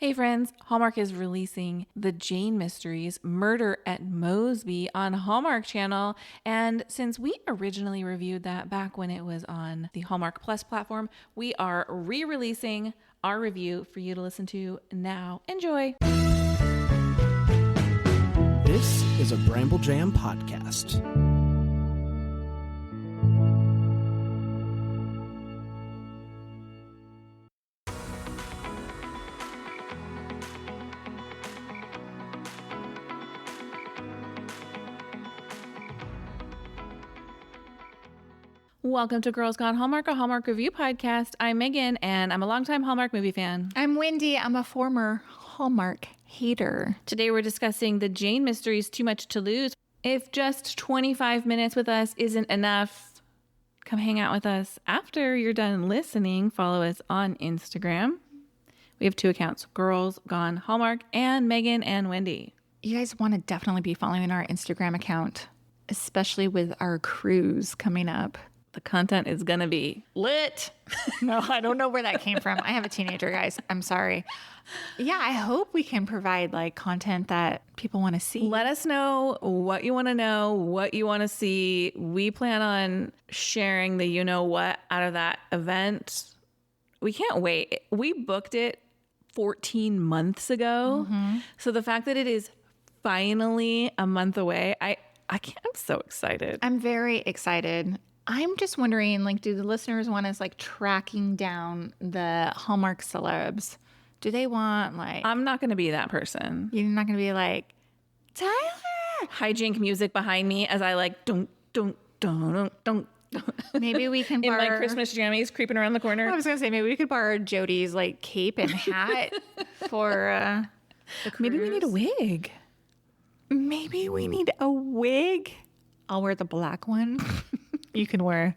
Hey friends, Hallmark is releasing the Jane Mysteries Murder at Mosby on Hallmark Channel. And since we originally reviewed that back when it was on the Hallmark Plus platform, we are re-releasing our review for you to listen to now. Enjoy. This is a Bramble Jam podcast. Welcome to Girls Gone Hallmark, a Hallmark review podcast. I'm Megan, and I'm a longtime Hallmark movie fan. I'm Wendy. I'm a former Hallmark hater. Today we're discussing the Jane Mysteries Too Much to Lose. If just 25 minutes with us isn't enough, come hang out with us after you're done listening. Follow us on Instagram. We have 2 accounts, Girls Gone Hallmark and Megan and Wendy. You guys want to definitely be following our Instagram account, especially with our cruise coming up. The content is going to be lit. No, I don't know where that came from. I have a teenager, guys. I'm sorry. Yeah, I hope we can provide like content that people want to see. Let us know what you want to know, what you want to see. We plan on sharing the you know what out of that event. We can't wait. We booked it 14 months ago. Mm-hmm. So the fact that it is finally a month away, I'm so excited. I'm very excited. I'm just wondering, like, do the listeners want us, like, tracking down the Hallmark celebs? Do they want, like... I'm not going to be that person. You're not going to be like, Tyler! Hijink music behind me as I, like, don't. Maybe we can borrow... In my Christmas jammies creeping around the corner. I was going to say, maybe we could borrow Jody's, like, cape and hat for the cruise. Maybe we need a wig. Maybe we need a wig. I'll wear the black one. You can wear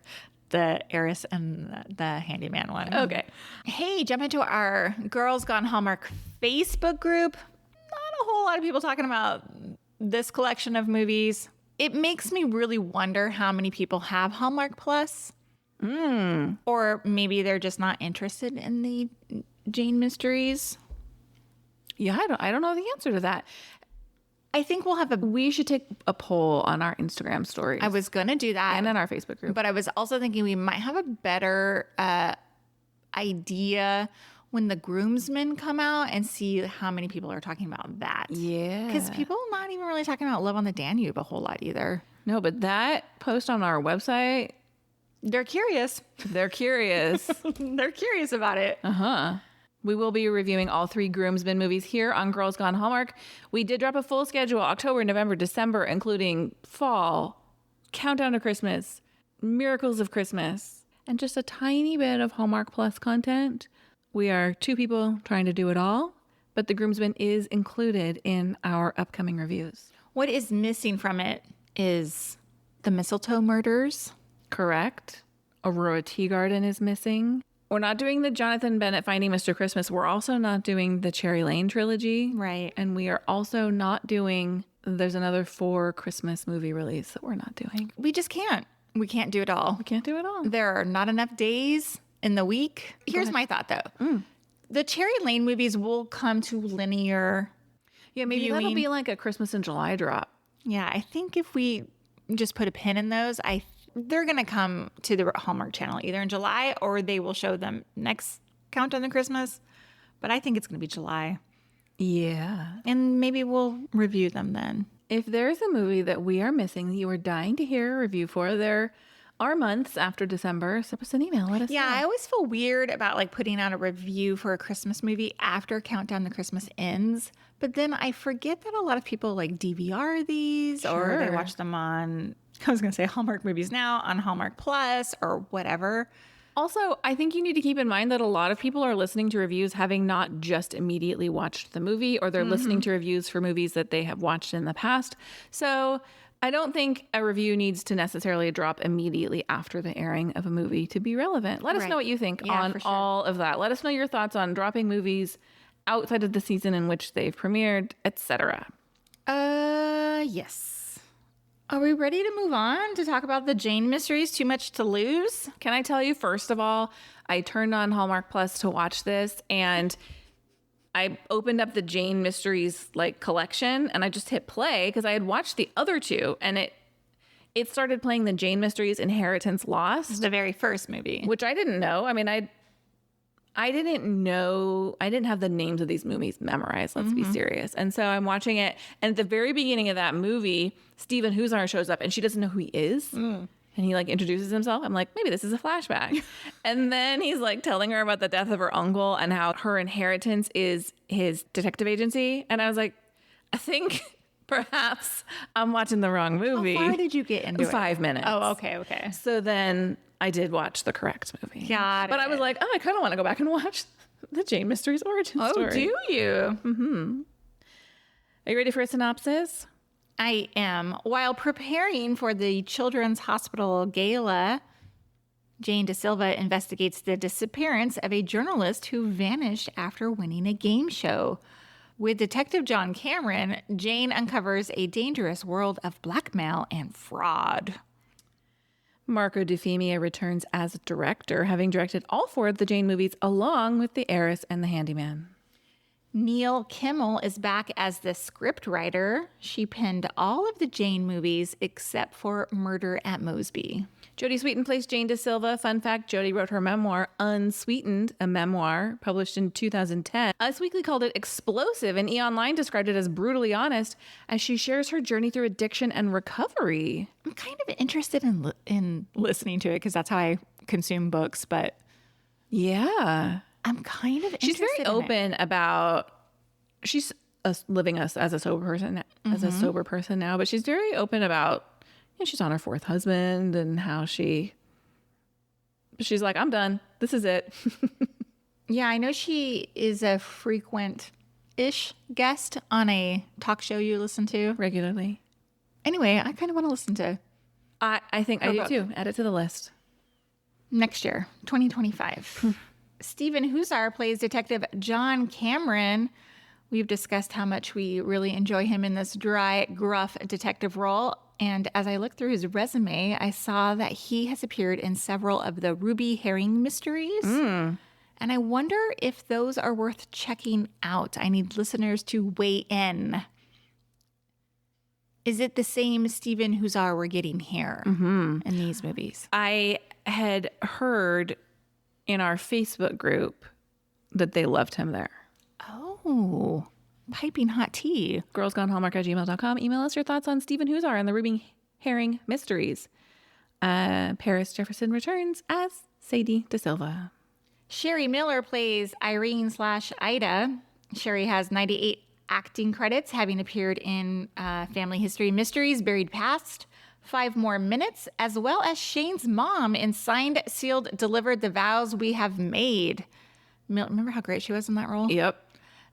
the heiress and the handyman one. Okay. Hey, jump into our Girls Gone Hallmark Facebook group. Not a whole lot of people talking about this collection of movies. It makes me really wonder how many people have Hallmark Plus. Or maybe they're just not interested in the Jane Mysteries. Yeah, I don't know the answer to that. I think we should take a poll on our Instagram stories. I was going to do that. And in our Facebook group. But I was also thinking we might have a better idea when the groomsmen come out and see how many people are talking about that. Yeah. Because people are not even really talking about Love on the Danube a whole lot either. No, but that post on our website. They're curious. They're curious. They're curious about it. Uh-huh. We will be reviewing all 3 groomsmen movies here on Girls Gone Hallmark. We did drop a full schedule, October, November, December, including fall, Countdown to Christmas, Miracles of Christmas, and just a tiny bit of Hallmark Plus content. We are 2 people trying to do it all, but the groomsmen is included in our upcoming reviews. What is missing from it is the mistletoe murders. Correct. Aurora Teagarden is missing. We're not doing the Jonathan Bennett Finding Mr. Christmas. We're also not doing the Cherry Lane trilogy. Right. And we are also not doing, there's another 4 Christmas movie release that we're not doing. We just can't. We can't do it all. We can't do it all. There are not enough days in the week. Here's my thought, though. The Cherry Lane movies will come to linear maybe viewing. That'll be like a Christmas in July drop. Yeah, I think if we just put a pin in those, they're going to come to the Hallmark Channel either in July or they will show them next Countdown to Christmas. But I think it's going to be July. Yeah. And maybe we'll review them then. If there's a movie that we are missing that you are dying to hear a review for, there are months after December. Send us an email. Let us know. Yeah, I always feel weird about like putting out a review for a Christmas movie after Countdown to Christmas ends. But then I forget that a lot of people like DVR these or they watch them on... I was going to say Hallmark Movies Now on Hallmark Plus or whatever. Also, I think you need to keep in mind that a lot of people are listening to reviews having not just immediately watched the movie, or they're listening to reviews for movies that they have watched in the past. So I don't think a review needs to necessarily drop immediately after the airing of a movie to be relevant. Let us know what you think on all of that. Let us know your thoughts on dropping movies outside of the season in which they've premiered, etc. Yes. Are we ready to move on to talk about the Jane Mysteries Too Much to Lose? Can I tell you, first of all, I turned on Hallmark Plus to watch this, and I opened up the Jane Mysteries like collection and I just hit play because I had watched the other two, and it started playing the Jane Mysteries Inheritance Lost, The very first movie. which I didn't know. I mean, I didn't know, I didn't have the names of these movies memorized, let's be serious. And so I'm watching it, and at the very beginning of that movie, Stephen Huszar shows up and she doesn't know who he is. And he like introduces himself. I'm like, maybe this is a flashback. And then he's like telling her about the death of her uncle and how her inheritance is his detective agency. And I was like, I think perhaps I'm watching the wrong movie. How far did you get into it? 5 minutes. Oh, okay. So then I did watch the correct movie. Got But I was it. like, oh, I kind of want to go back and watch the Jane Mysteries origin story. Oh, do you? Are you ready for a synopsis? I am. While preparing for the Children's Hospital Gala, Jane De Silva investigates the disappearance of a journalist who vanished after winning a game show. With Detective John Cameron, Jane uncovers a dangerous world of blackmail and fraud. Marco Dufemia returns as director, having directed all 4 of the Jane movies along with The Heiress and The Handyman. Neil Kimmel is back as the scriptwriter. She penned all of the Jane movies except for Murder at Mosby. Jodie Sweetin plays Jane De Silva. Fun fact, Jodie wrote her memoir, Unsweetened, a memoir published in 2010. Us Weekly called it explosive, and E! Online described it as brutally honest as she shares her journey through addiction and recovery. I'm kind of interested in listening to it because that's how I consume books, but Yeah. I'm kind of She's interested very in it. open about, she's living as a sober person, now, but she's very open about, she's on her 4th husband and how she's like, I'm done. This is it. Yeah, I know she is a frequent-ish guest on a talk show you listen to. Regularly. Anyway, I kind of want to listen to I think I do book. too. Add it to the list. next year, 2025. Stephen Huszar plays Detective John Cameron. We've discussed how much we really enjoy him in this dry, gruff detective role. And as I looked through his resume, I saw that he has appeared in several of the Ruby Herring mysteries. And I wonder if those are worth checking out. I need listeners to weigh in. Is it the same Stephen Huszar we're getting here in these movies? I had heard in our Facebook group that they loved him there. Oh, piping hot tea. girlsgonehallmark@gmail.com. Email us your thoughts on Stephen Huszar and the Ruby Herring mysteries. Paris Jefferson returns as Sadie De Silva. Sherry Miller plays Irene/Ida. Sherry has 98 acting credits, having appeared in Family History Mysteries, Buried Past, 5 More Minutes, as well as Shane's mom in Signed, Sealed, Delivered, The Vows We Have Made. Remember how great she was in that role? Yep.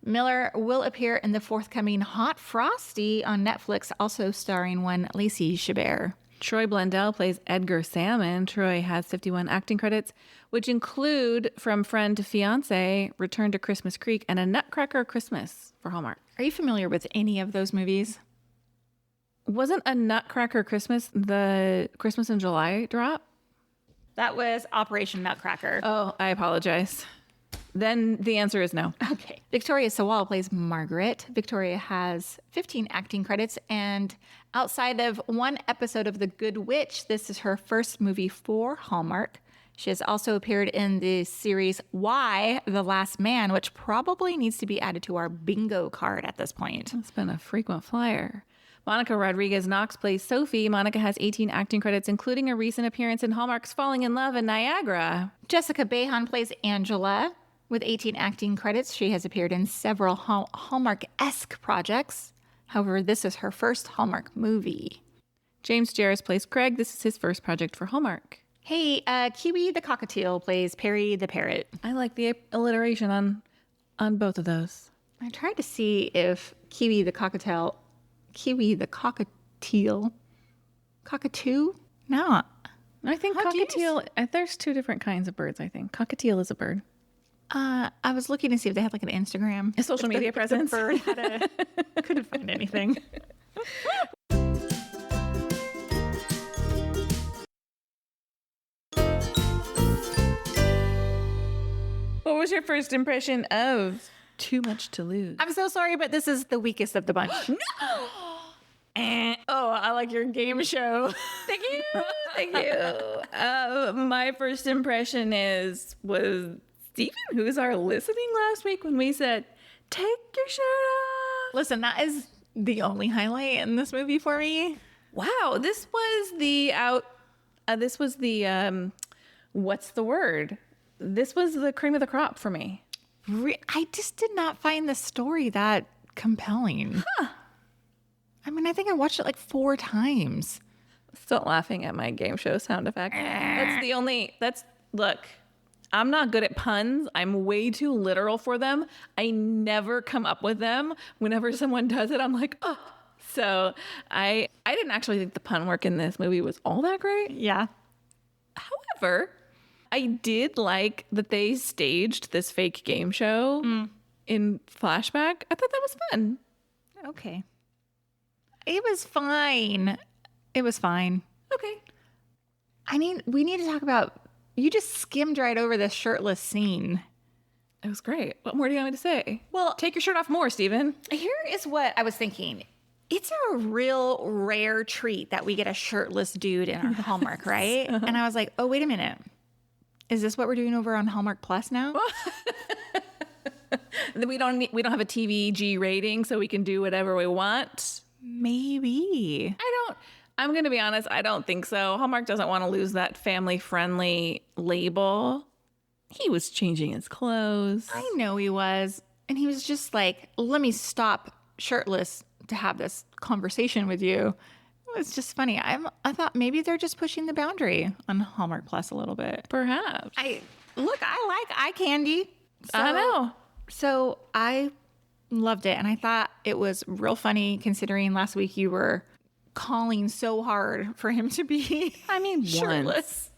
Miller will appear in the forthcoming Hot Frosty on Netflix, also starring one Lacey Chabert. Troy Blundell plays Edgar Salmon. Troy has 51 acting credits, which include From Friend to Fiancé, Return to Christmas Creek, and A Nutcracker Christmas for Hallmark. Are you familiar with any of those movies? Wasn't A Nutcracker Christmas the Christmas in July drop? That was Operation Nutcracker. Oh, I apologize. Then the answer is no. Okay. Victoria Sawal plays Margaret. Victoria has 15 acting credits, and outside of one episode of The Good Witch, this is her first movie for Hallmark. She has also appeared in the series Why, The Last Man, which probably needs to be added to our bingo card at this point. It's been a frequent flyer. Monica Rodriguez-Knox plays Sophie. Monica has 18 acting credits, including a recent appearance in Hallmark's Falling in Love and Niagara. Jessica Behan plays Angela. With 18 acting credits, she has appeared in several Hallmark-esque projects. However, this is her first Hallmark movie. James Jarris plays Craig. This is his first project for Hallmark. Hey, Kiwi the Cockatiel plays Perry the Parrot. I like the alliteration on both of those. I tried to see if Kiwi the Cockatiel, cockatoo? No. I think How do you cockatiel, there's 2 different kinds of birds, I think. Cockatiel is a bird. I was looking to see if they had like an Instagram. A social media presence. Bird had couldn't find anything. What was your first impression of too much to lose. I'm so sorry, but this is the weakest of the bunch. Oh, I like your game show. Thank you. Thank you. My first impression was Stephen Huszar listening last week when we said, take your shirt off. Listen, that is the only highlight in this movie for me. Wow, this was the what's the word? This was the cream of the crop for me. I just did not find the story that compelling. Huh. I mean, I think I watched it like 4 times. Still laughing at my game show sound effect. Look, I'm not good at puns. I'm way too literal for them. I never come up with them. Whenever someone does it, I'm like, oh. So I didn't actually think the pun work in this movie was all that great. Yeah. However, I did like that they staged this fake game show in flashback. I thought that was fun. Okay. It was fine. It was fine. Okay. I mean, we need to talk about, you just skimmed right over this shirtless scene. It was great. What more do you want me to say? Well, Take your shirt off more, Steven. here is what I was thinking. It's a real rare treat that we get a shirtless dude in our Hallmark, right? And I was like, oh, wait a minute. Is this what we're doing over on Hallmark Plus now? We don't have a TVG rating, so we can do whatever we want. Maybe. I'm going to be honest, I don't think so. Hallmark doesn't want to lose that family-friendly label. He was changing his clothes. I know he was. And he was just like, let me stop shirtless to have this conversation with you. It was just funny. I thought maybe they're just pushing the boundary on Hallmark Plus a little bit. Perhaps. I like eye candy. I know. So I loved it. And I thought it was real funny considering last week you were calling so hard for him to be shirtless. Once.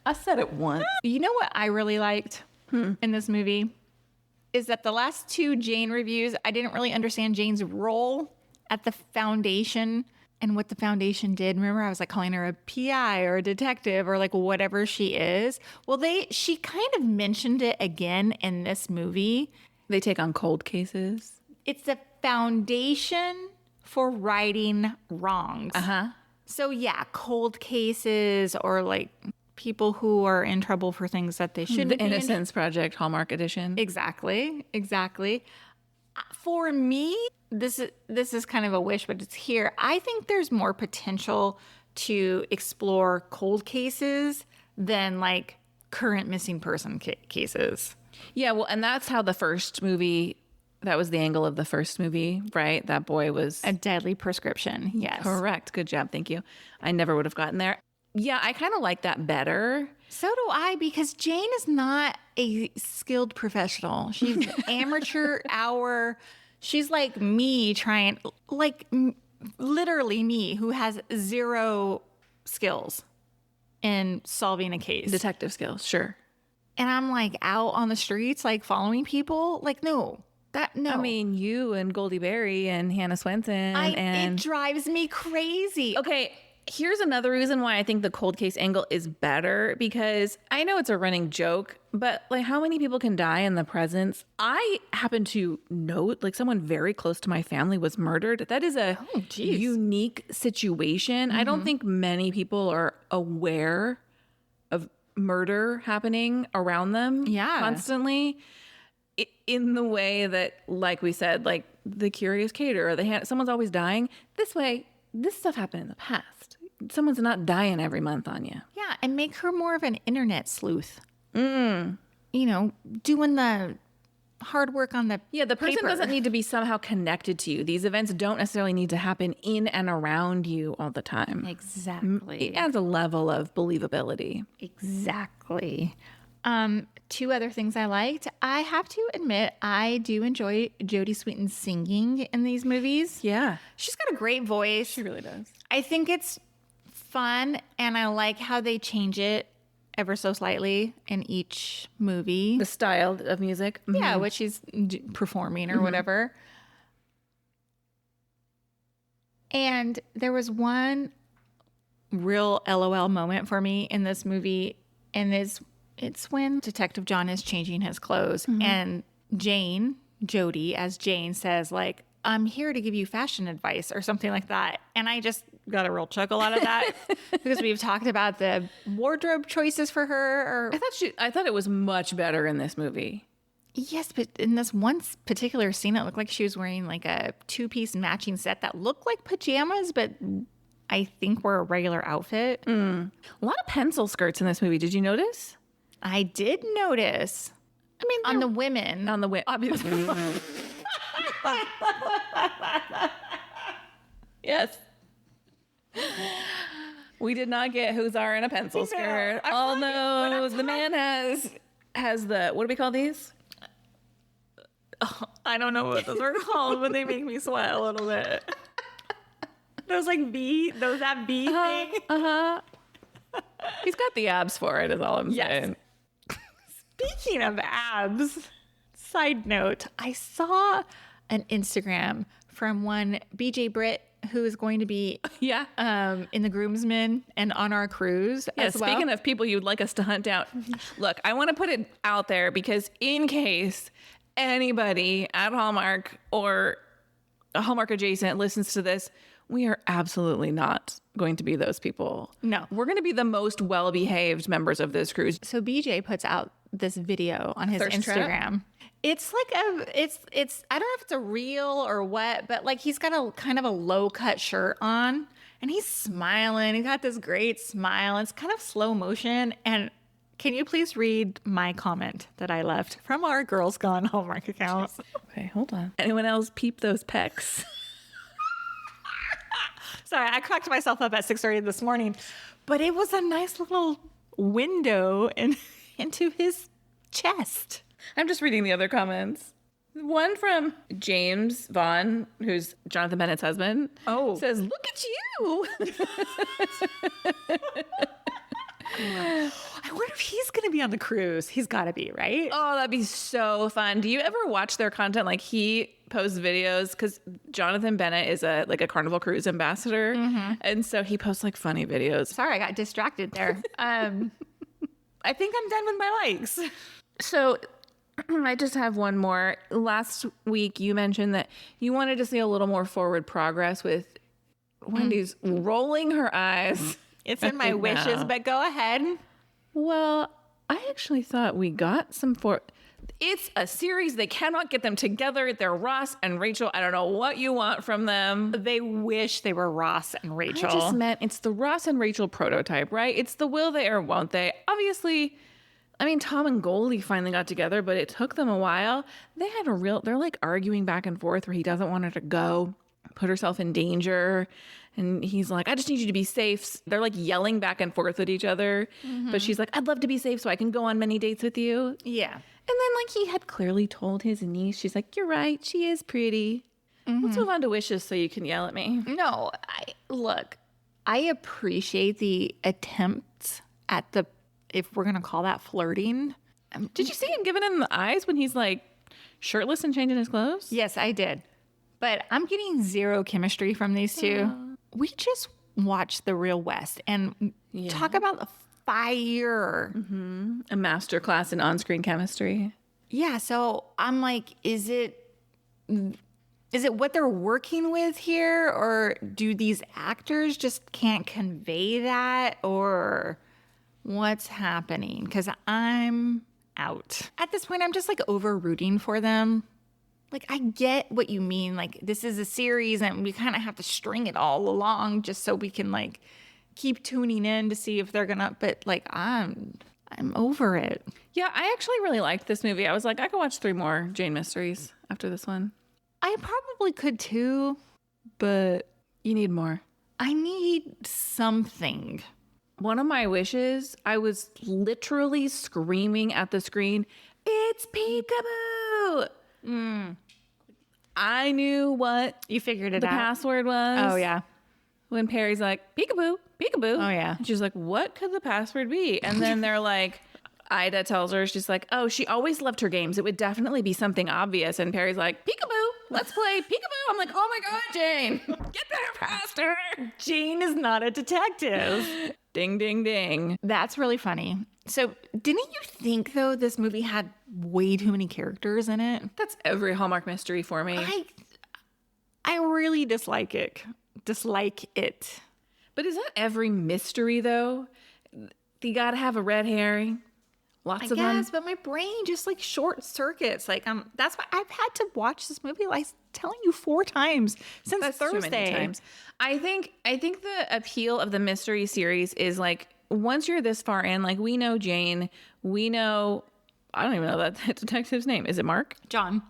I said it once. You know what I really liked in this movie? Is that the last 2 Jane reviews, I didn't really understand Jane's role at the foundation and what the foundation did. Remember, I was like calling her a PI or a detective or like whatever she is. Well, she kind of mentioned it again in this movie. They take on cold cases. It's the foundation for righting wrongs. So yeah, cold cases or like people who are in trouble for things that they shouldn't The be in. Innocence Project Hallmark edition. Exactly. For me, this is kind of a wish, but it's here. I think there's more potential to explore cold cases than like current missing person cases. Yeah, well, and that's how the first movie, that was the angle of the first movie, right? That boy was... A deadly prescription, yes. Correct. Good job. Thank you. I never would have gotten there. Yeah, I kind of like that better. So do I, because Jane is not a skilled professional. She's amateur hour. She's like me literally me, who has 0 skills in solving a case. Detective skills, sure. And I'm like out on the streets, like following people. Like, no. I mean, you and Goldie Berry and Hannah Swenson. It drives me crazy. Okay, here's another reason why I think the cold case angle is better, because I know it's a running joke, but like how many people can die in the presence? I happen to note like someone very close to my family was murdered. That is a unique situation. I don't think many people are aware of murder happening around them constantly in the way that, like we said, like the Curious Caterer, someone's always dying. This stuff happened in the past. Someone's not dying every month on you. Yeah, and make her more of an internet sleuth. You know, doing the hard work on the the person paper. doesn't need to be somehow connected to you. These events don't necessarily need to happen in and around you all the time. Exactly. It adds a level of believability. Exactly. 2 other things I liked. I have to admit, I do enjoy Jodie Sweetin's singing in these movies. Yeah. She's got a great voice. She really does. I think it's fun, and I like how they change it ever so slightly in each movie. The style of music. Yeah, what she's performing or whatever. And there was one real LOL moment for me in this movie, and it's when Detective John is changing his clothes, and Jane, Jody, as Jane says, like, I'm here to give you fashion advice or something like that. And I just got a real chuckle out of that because we've talked about the wardrobe choices for her. I thought it was much better in this movie. Yes, but in this one particular scene, it looked like she was wearing like a 2-piece matching set that looked like pajamas, but I think were a regular outfit. A lot of pencil skirts in this movie. Did you notice? I did notice. I mean, On the women. on the way, obviously. Yes. We did not get Huszar in a pencil skirt, although the man has the, what do we call these? I don't know what those are called, but they make me sweat a little bit. Those that V thing. He's got the abs for it, is all I'm saying. Speaking of abs, side note, I saw an Instagram from one BJ Britt who is going to be in the groomsmen and on our cruise as well. Speaking of people you'd like us to hunt down, look, I want to put it out there because in case anybody at Hallmark or Hallmark adjacent listens to this, we are absolutely not going to be those people. No. We're going to be the most well-behaved members of this cruise. So BJ puts out this video on his Thirst Instagram. trap? It's like it's I don't know if it's a reel or what, but like he's got a kind of a low cut shirt on and he's smiling. He's got this great smile. It's kind of slow motion. And can you please read my comment that I left from our Girls Gone Hallmark account? Okay, hold on. Anyone else peep those pecs? Sorry, I cracked myself up at 6:30 this morning, but it was a nice little window into his chest. I'm just reading the other comments. One from James Vaughn, who's Jonathan Bennett's husband, says, "Look at you." I wonder if he's going to be on the cruise. He's got to be, right? Oh, that'd be so fun. Do you ever watch their content? Like he posts videos because Jonathan Bennett is a Carnival Cruise ambassador. And so he posts like funny videos. Sorry, I got distracted there. I think I'm done with my likes. So I just have one more. Last week you mentioned that you wanted to see a little more forward progress with Wendy's rolling her eyes. It's in my wishes, but go ahead. Well, I actually thought we got some It's a series. They cannot get them together. They're Ross and Rachel. I don't know what you want from them. They wish they were Ross and Rachel. I just meant it's the Ross and Rachel prototype, right? It's the will they or won't they. Obviously, I mean, Tom and Goldie finally got together, but it took them a while. They're like arguing back and forth where he doesn't want her to go, put herself in danger. And he's like, I just need you to be safe. They're like yelling back and forth at each other. But she's like, I'd love to be safe so I can go on many dates with you. Yeah. And then like he had clearly told his niece, she's like, you're right. She is pretty. Let's move on to wishes so you can yell at me. No, I appreciate the attempts at if we're going to call that flirting. Did you see him giving him the eyes when he's like shirtless and changing his clothes? Yes, I did. But I'm getting zero chemistry from these two. We just watched The Real West and talk about the fire. A master class in on-screen chemistry. Yeah, so I'm like, is it what they're working with here, or do these actors just can't convey that, or what's happening? Because I'm out. At this point, I'm just like over rooting for them. Like, I get what you mean. Like, this is a series and we kind of have to string it all along just so we can like keep tuning in to see if they're gonna, but like, I'm over it. Yeah, I actually really liked this movie. I was like, I could watch 3 more Jane Mysteries after this one. I probably could too, but you need more. I need something. One of my wishes, I was literally screaming at the screen, it's peekaboo! I knew what You figured it the out. password was. Oh, yeah. When Perry's like, peekaboo, peekaboo. Oh, yeah. And she's like, what could the password be? And then they're like, Ida tells her, she's like, oh, she always loved her games. It would definitely be something obvious. And Perry's like, peekaboo, let's play peekaboo. I'm like, oh my God, Jane, get there faster. Jane is not a detective. Ding, ding, ding. That's really funny. So didn't you think, though, this movie had way too many characters in it? That's every Hallmark mystery for me. I really dislike it. But is that every mystery, though? You got to have a red herring. Lots of them. Yes, but my brain just like short circuits. Like that's why I've had to watch this movie like telling you 4 times since Thursday. Too many times. I think the appeal of the mystery series is like once you're this far in, like we know Jane, we know I don't even know that detective's name. Is it Mark? John.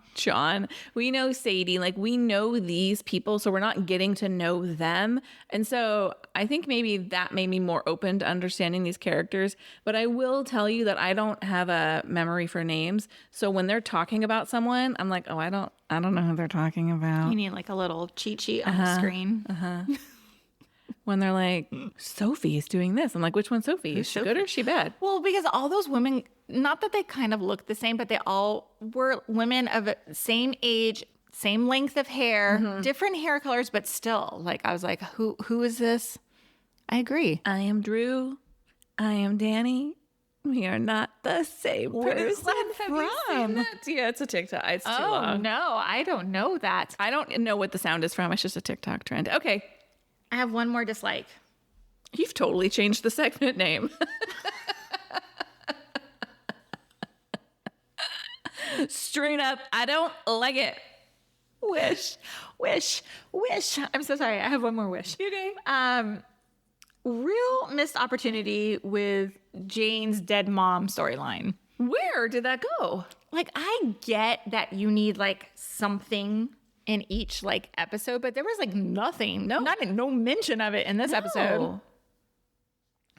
We know Sadie. Like we know these people, so we're not getting to know them. And so I think maybe that made me more open to understanding these characters. But I will tell you that I don't have a memory for names. So when they're talking about someone, I'm like, oh, I don't know who they're talking about. You need like a little cheat sheet on the screen. When they're like, Sophie's doing this. I'm like, which one's Sophie? Is she good or is she bad? Well, because all those women, not that they kind of looked the same, but they all were women of same age, same length of hair, different hair colors, but still, like, I was like, who is this? I agree. I am Drew. I am Danny. We are not the same person. Where is that Have you seen that? Yeah, it's a TikTok. It's too long. Oh, no, I don't know that. I don't know what the sound is from. It's just a TikTok trend. Okay. I have one more dislike. You've totally changed the segment name. Straight up, I don't like it. Wish. I'm so sorry. I have one more wish. Okay. Real missed opportunity with Jane's dead mom storyline. Where did that go? Like, I get that you need like something in each like episode, but there was like nothing, no mention of it in this episode.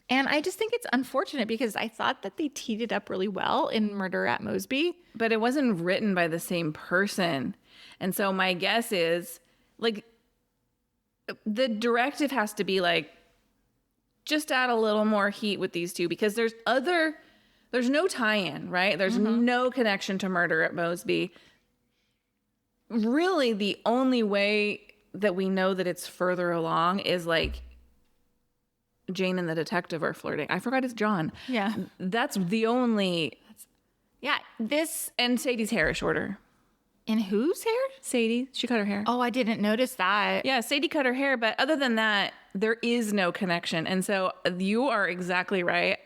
And I just think it's unfortunate because I thought that they teed it up really well in Murder at Mosby. But it wasn't written by the same person. And so my guess is like the directive has to be like, just add a little more heat with these two because there's no tie-in, right? There's no connection to Murder at Mosby. Really, the only way that we know that it's further along is like Jane and the detective are flirting. I forgot it's John. Yeah. That's the only. Yeah. And Sadie's hair is shorter. In whose hair? Sadie. She cut her hair. Oh, I didn't notice that. Yeah, Sadie cut her hair. But other than that, there is no connection. And so you are exactly right.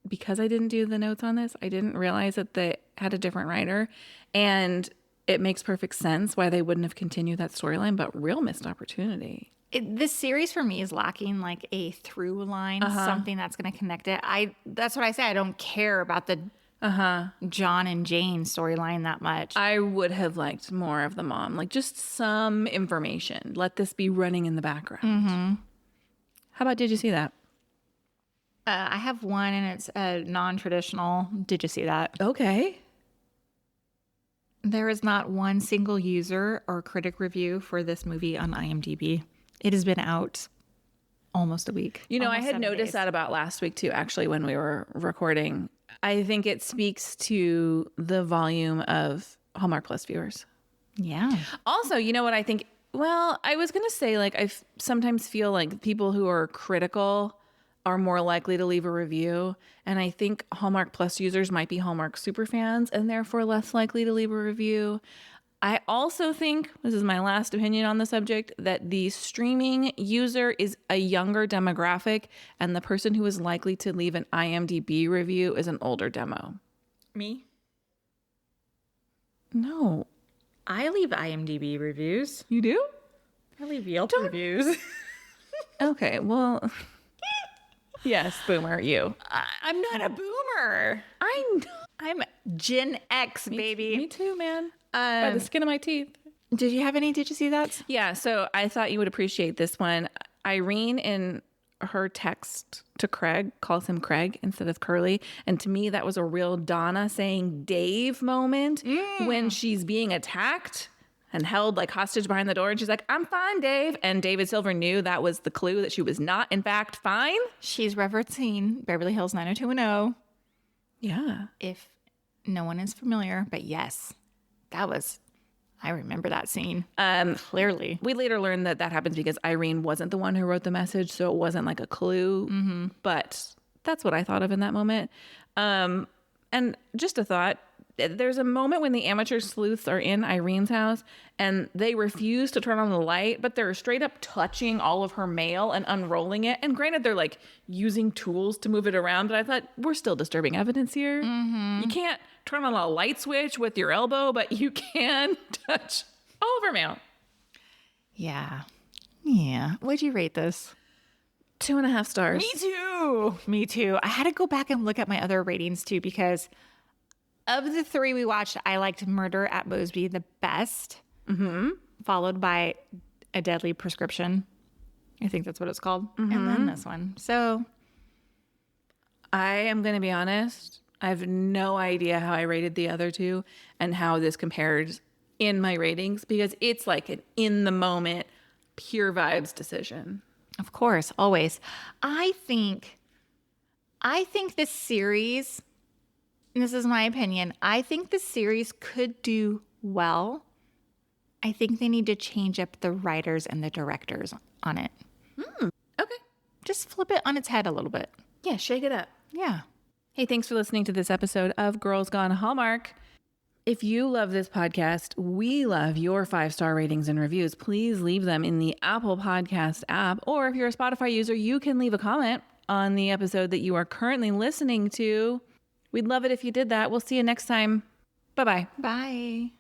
Because I didn't do the notes on this, I didn't realize that they had a different writer. And it makes perfect sense why they wouldn't have continued that storyline, but real missed opportunity. This series for me is lacking like a through line, something that's going to connect it. That's what I say. I don't care about the John and Jane storyline that much. I would have liked more of the mom, like just some information. Let this be running in the background. How about Did You See That? I have one and it's a non-traditional. Did you see that? Okay. There is not one single user or critic review for this movie on IMDb. It has been out almost a week. You know, almost I had 7 noticed days. that about last week too, actually, when we were recording. I think it speaks to the volume of Hallmark Plus viewers. Yeah. Also, you know what I think? Well, I was going to say, like, I sometimes feel like people who are critical are more likely to leave a review. And I think Hallmark Plus users might be Hallmark super fans and therefore less likely to leave a review. I also think, this is my last opinion on the subject, that the streaming user is a younger demographic and the person who is likely to leave an IMDb review is an older demo. Me? No. I leave IMDb reviews. You do? I leave Yelp reviews. Okay, well... Yes, boomer, you. I'm not a boomer. I'm Gen X, baby. Me too, man. By the skin of my teeth. Did you see that? Yeah, so I thought you would appreciate this one. Irene, in her text to Craig, calls him Craig instead of Curly. And to me, that was a real Donna saying Dave moment when she's being attacked and held like hostage behind the door. And she's like, I'm fine, Dave. And David Silver knew that was the clue that she was not, in fact, fine. She's referencing Beverly Hills 90210. Yeah. If no one is familiar, but yes, I remember that scene clearly. We later learned that happens because Irene wasn't the one who wrote the message, so it wasn't like a clue. But That's what I thought of in that moment. And just a thought, there's a moment when the amateur sleuths are in Irene's house and they refuse to turn on the light, but they're straight up touching all of her mail and unrolling it. And granted, they're like using tools to move it around, but I thought we're still disturbing evidence here. You can't turn on a light switch with your elbow, but you can touch all of her mail. Yeah. Yeah. What'd you rate this? 2.5 stars. Me too. Me too. I had to go back and look at my other ratings too, because of the 3 we watched, I liked Murder at Mosby the best, followed by A Deadly Prescription. I think that's what it's called. And then this one. So I am going to be honest. I have no idea how I rated the other 2 and how this compares in my ratings, because it's like an in the moment, pure vibes decision. of course, always. I think this series, and this is my opinion, I think the series could do well. I think they need to change up the writers and the directors on it. Okay. Just flip it on its head a little bit. Yeah, shake it up. Yeah. Hey, thanks for listening to this episode of Girls Gone Hallmark. If you love this podcast, we love your 5-star ratings and reviews. Please leave them in the Apple Podcast app, or if you're a Spotify user, you can leave a comment on the episode that you are currently listening to. We'd love it if you did that. We'll see you next time. Bye-bye. Bye.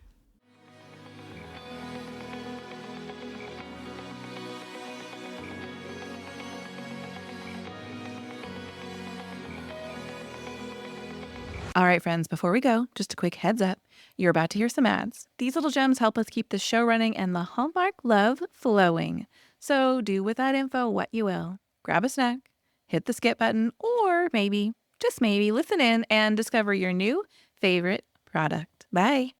All right, friends, before we go, just a quick heads up. You're about to hear some ads. These little gems help us keep the show running and the Hallmark love flowing. So do with that info what you will. Grab a snack, hit the skip button, or maybe, just maybe, listen in and discover your new favorite product. Bye.